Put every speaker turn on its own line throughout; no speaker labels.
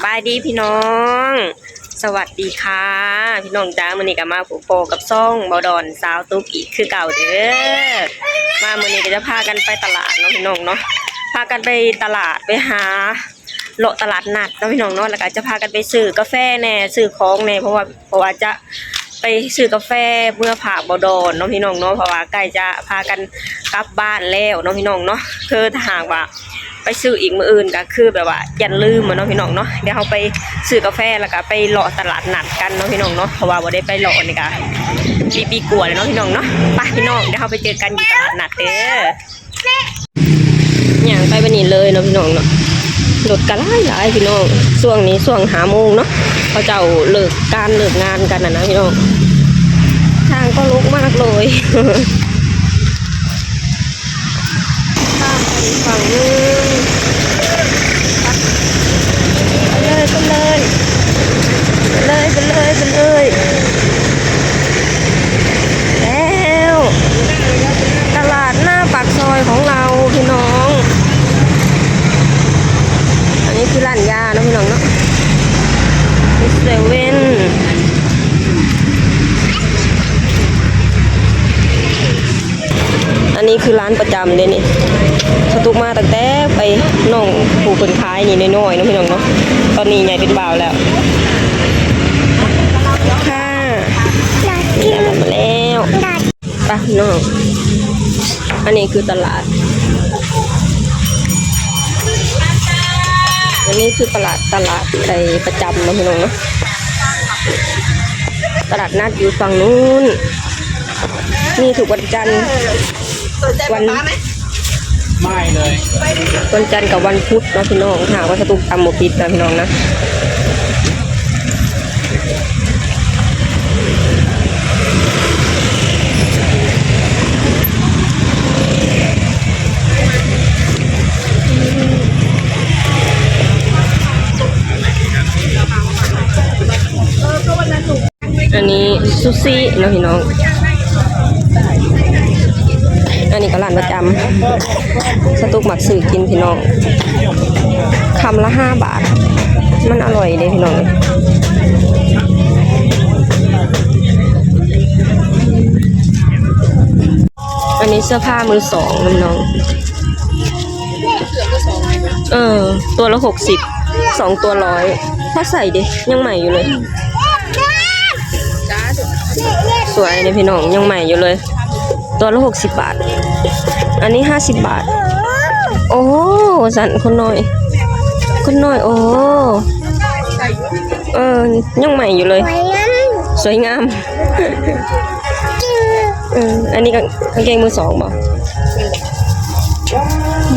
บายดีพี่น้องสวัสดีค่ะพี่น้องจ้ามื้อนี้ก็มาผูกโปกับซ่องเบาดอนสาวตุ๊กอีกคือเก่าเด้อมามื้อนี้ก็จะพากันไปตลาดเนาะพี่น้องเนาะพากันไปตลาดไปหาเลาะตลาดนัดเนาะพี่น้องเนาะแล้วก็จะพากันไปซื้อกาแฟแน่ซื้อของแน่เพราะว่าจะไปซื้อกาแฟเมื่อผ่าเบาดอนเนาะพี่น้องเนาะเพราะว่าใกล้จะพากันกลับบ้านแล้วเนาะพี่น้องเนาะคือถ้าหากว่าไปซื้ออีกมื้ออื่นก็คือแบบว่าอย่าลืมเนาะพี่น้องเนาะเดี๋ยวเราไปซื้อกาแฟแล้วก็ไปเลาะตลาดนัดกันเนาะพี่น้องเนาะเพราะว่าบ่ได้ไปเลาะนี่ก็ปีกลัวเลยเนาะพี่น้องเนาะไปพี่น้องเดี๋ยวเราไปเจอกันอยู่ตลาดนัดเด้ออย่างไปวันนี้เลยเนาะพี่น้องเนาะรถก็หลายพี่น้องช่วงนี้ช่วง5 โมงเนาะเขาเจ้าเลิกงานกันนะพี่น้องทางก็รกมากเลยข้ามไปฝั่งนึงไปเลยแล้วตลาดหน้าปากซอยของเราพี่น้องอันนี้คือร้านยาเนาะพี่น้องเนาะเซเว่นอันนี้คือร้านประจำเลยนี่สตุกมาตั้งแต่ไปน้องผู้คนขายนี่น้อยๆเนาะพี่น้องเนาะตอนนี้ใหญ่เป็นบ่าวแล้วค่ะนี่ได้มาแล้วไปพี่น้องอันนี้คือตลาดอันนี้คือตลาดในประจำเนาะพี่น้องเนาะตลาดนัดอยู่ฝั่งนู้นนี่ถูกวันจันทร์วันไม่เลยวันจันทร์กับวันพุธเนาะพี่น้องหาว่าสตุกตำหมดปิดนะพี่น้องนะอันนี้ซูซี่นะพี่น้องอันนี้ก็ร้านประจำสตุกหมักสื่อกินพี่น้องคำละ5 บาทมันอร่อยเลยพี่น้องอันนี้เสื้อผ้ามือสองพี่น้องตัวละ60 2 ตัว100ถ้าใส่ดิยังใหม่อยู่เลยสวยเลยพี่น้องยังใหม่อยู่เลยตัวละ60 บาทอันนี้50 บาทโอ้สันคนน้อยโอ้ยังใหม่อยู่เลยสวยงามอันนี้กางเกงมือสองบ่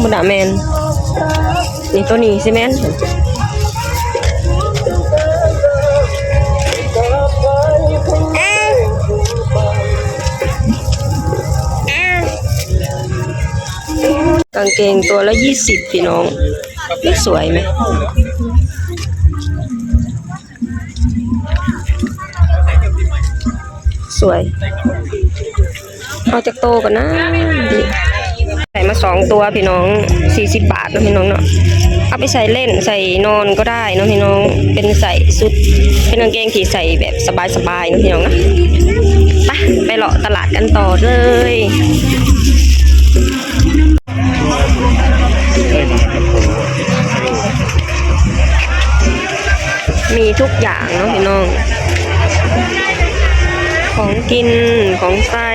มุดาแมนนี่ตัวนี้สิแมนกางเกงตัวละ20พี่น้องไม่สวยไหมสวยเอาจากโตกันนะใส่มา2 ตัวพี่น้อง40 บาทนะพี่น้องเนาะเอาไปใส่เล่นใส่นอนก็ได้นะพี่น้องเป็นใส่สุดเป็นกางเกงที่ใส่แบบสบายๆนะพี่น้องนะไปเลาะตลาดกันต่อเลยมีทุกอย่างเนาะพี่น้องของกินของใช้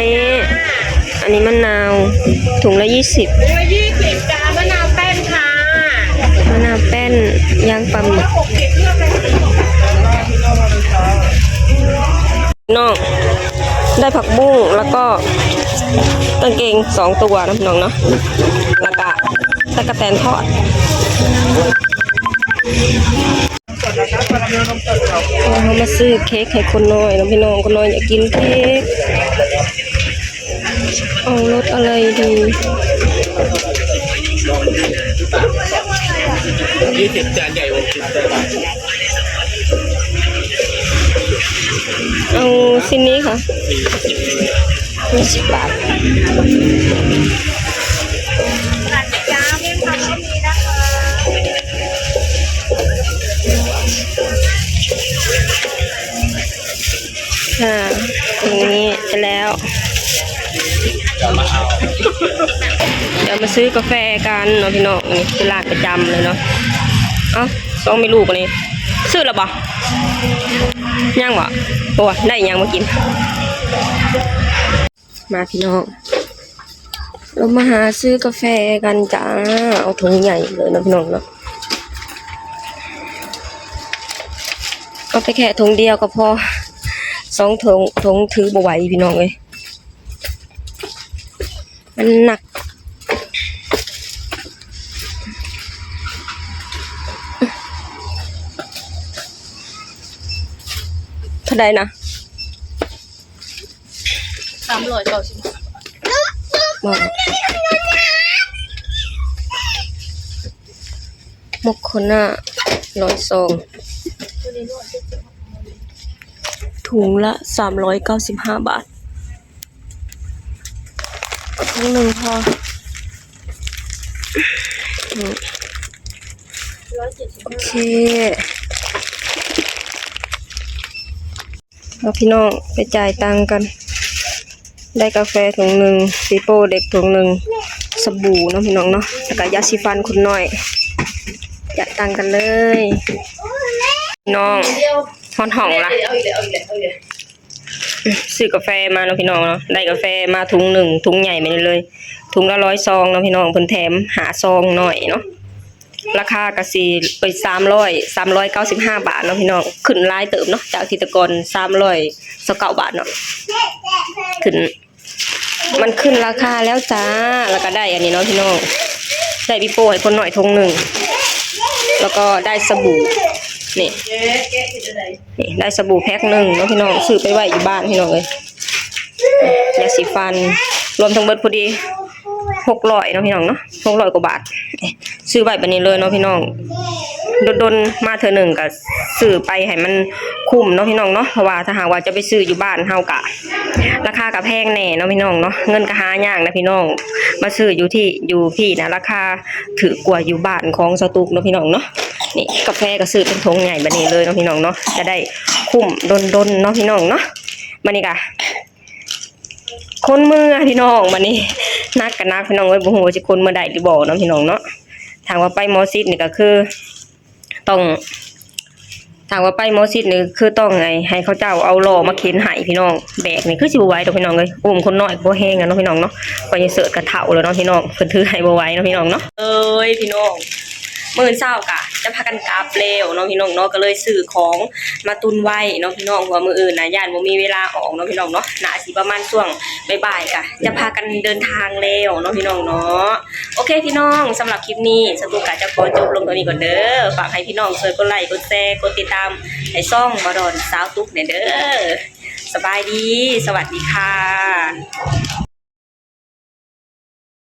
อันนี้มะนาวถุงละ20จ้ามะนาวแป้นค่ะมะนาวแป้นย่างปลาหมึกน้องได้ผักบุ้งแล้วก็กางเกง2 ตัวนะพี่น้องเนาะแล้วก็ตะกะแตนทอดเขามาซื้อเค้กให้คนน้อยนะพี่น้องคนน้อยอยากกินเค้กเอารสอะไรดี20 จานใหญ่เอาชิ้นนี้ค่ะ20 บาทจ้าเมี่ยงคำก็มีนะคะ ค่ะอย่างนี้เสร็จแล้ว เดี๋ยวมาซื้อกาแฟกันเนาะพี่น้องนี่คือร้านประจำเลยเนาะเอ้าซองไม่ลูกอันนี้ซื้อแล้วบ่ย่างบ่โอ้ได้ยังมากินมาพี่น้องเรามาหาซื้อกาแฟกันจ้าเอาถุงใหญ่เลยนะพี่น้องเนาะเอาไปแค่ถุงเดียวก็พอ2ถุงถือบ่ไหวพี่น้องเลยมันหนักเท่าใดนะ390มกคนน่ะ100 ซองถุงละ395 บาทถุงหนึ่งพอโอเคเอาพี่น้องไปจ่ายตังค์กันได้กาแฟถุงหนึ่งปีโป้เด็กถุงหนึ่งสบู่เนาะพี่น้องเนาะแล้วก็ยาสีฟันคุณหน่อยจ่ายตังค์กันเลยน้องฮอนห่องละซื้อกาแฟมาเนาะพี่น้องเนาะได้กาแฟมาถุงหนึ่งถุงใหญ่ไปเลยถุงละ100 ซองเนาะพี่น้องเพิ่นแถมหาซองหน่อยเนาะราคากะสิไป395 บาทเนาะพี่น้องขึ้นหลายเติมเนาะจากที่ตะกอน329 บาทเนาะขึ้นมันขึ้นราคาแล้วจ้าแล้วก็ได้อันนี้เนาะพี่น้องได้ปิโป้ให้คนหน่อยถุงหนึ่งแล้วก็ได้สบู่นี่ได้สบู่แพ็คหนึ่งเนาะพี่น้องซื้อไปไว้อยู่บ้านพี่น้องเลยยาสีฟันรวมทั้งเบิดพอดี600เนาะพี่น้องเนาะ600 กว่าบาทซื้อไว้บัดนี้เลยเนาะพี่น้องดนมาเธอหนึ่งก็ซื้อไปให้มันคุ้มเนาะพี่น้องเนาะเพราะว่าถ้าหากว่าจะไปซื้ออยู่บ้านเฮากะราคาก็แพงแน่เนาะพี่น้องเนาะเงินก็หายากนะพี่น้องมาซื้ออยู่พี่นะราคาถือกว่าอยู่บ้านของสตุกเนาะพี่น้องเนาะนี่กาแฟก็ซื้อเป็นถุงใหญ่บัดนี้เลยเนาะพี่น้องเนาะจะได้คุ้มดนเนาะพี่น้องเนาะบัดนี้ก็คนมือพี่น้องบัดนี้นักกับนักพี่น้องไว้บ่ฮู้ว่าสิคนเมื่อใดหรือบ่เนาะพี่น้องเนาะถามว่าไปหมอซิดนี่ก็คือต้องถามว่าไปหมอซิดนี่คือต้องไงให้เขาเจ้าเอาล้อมาเข็นให้พี่น้องแบกนี่คือสิบ่ไหวดอกพี่น้องเอ้ยอุ้มคนน้อยบ่แฮงอ่ะเนาะพี่น้องเนาะก็ยังเสิร์ชกระเฒ่าแล้วเนาะพี่น้องเพิ่นถือให้บ่ไหวเนาะพี่น้องเนาะพี่น้องมื้อเช้ากะจะพากันกลับแล้วเนาะพี่น้องเนาะก็เลยซื้อของมาตุนไว้เนาะพี่น้องว่ามื้ออื่นน่ะย่านบ่มีเวลาออกเนาะพี่น้องเนาะน่าสิประมาณช่วงบ่ายๆกะจะพากันเดินทางแล้วเนาะพี่น้องเนาะโอเคพี่น้องสำหรับคลิปนี้สตูกะจะขอจบลงตรงนี้ก่อนเด้อฝากให้พี่น้องช่วยกดไลค์กดแชร์กดติดตามให้ช่องบดอนสาวตุ๊กเนี่ยเด้อสบายดีสวัสดีค่ะ